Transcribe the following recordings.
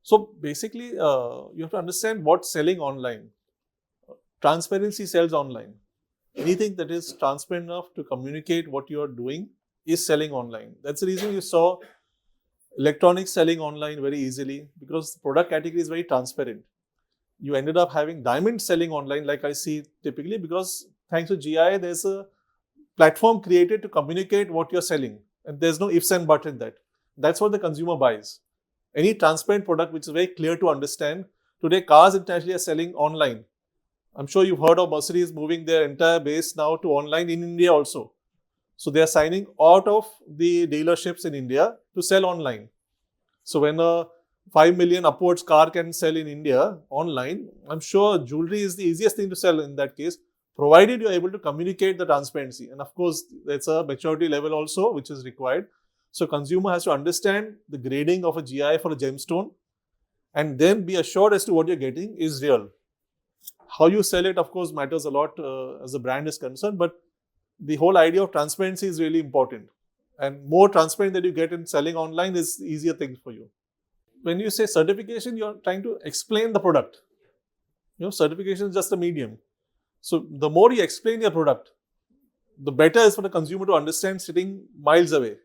So basically, you have to understand what's selling online. Transparency sells online. Anything that is transparent enough to communicate what you are doing is selling online. That's the reason you saw electronics selling online very easily, because the product category is very transparent. You ended up having diamond selling online, like I see typically, because thanks to GI, there's a platform created to communicate what you're selling. And there's no ifs and buts in that. That's what the consumer buys. Any transparent product which is very clear to understand. Today, cars internationally are selling online. I'm sure you've heard of Mercedes moving their entire base now to online in India also. So they are signing out of the dealerships in India to sell online. So when a 5 million upwards car can sell in India online, I'm sure jewelry is the easiest thing to sell in that case, provided you're able to communicate the transparency. And of course, there's a maturity level also which is required. So consumer has to understand the grading of a GI for a gemstone and then be assured as to what you're getting is real. How you sell it, of course, matters a lot as the brand is concerned, but the whole idea of transparency is really important. And more transparent that you get in selling online is easier thing for you. When you say certification, you're trying to explain the product. Certification is just a medium. So the more you explain your product, the better is for the consumer to understand sitting miles away.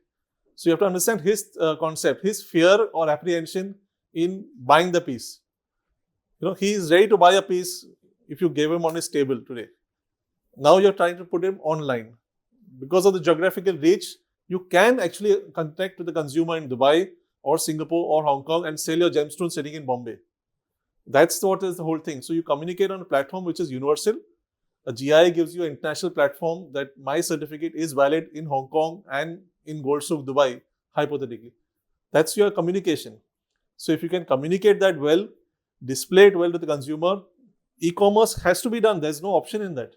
So you have to understand his concept, his fear or apprehension in buying the piece. He is ready to buy a piece if you gave him on his table today. Now you're trying to put him online. Because of the geographical reach, you can actually connect with the consumer in Dubai or Singapore or Hong Kong and sell your gemstone sitting in Bombay. That's what is the whole thing. So you communicate on a platform which is universal. A GI gives you an international platform that my certificate is valid in Hong Kong and in Gold Souk, Dubai, hypothetically. That's your communication. So if you can communicate that well, display it well to the consumer, e-commerce has to be done. There's no option in that.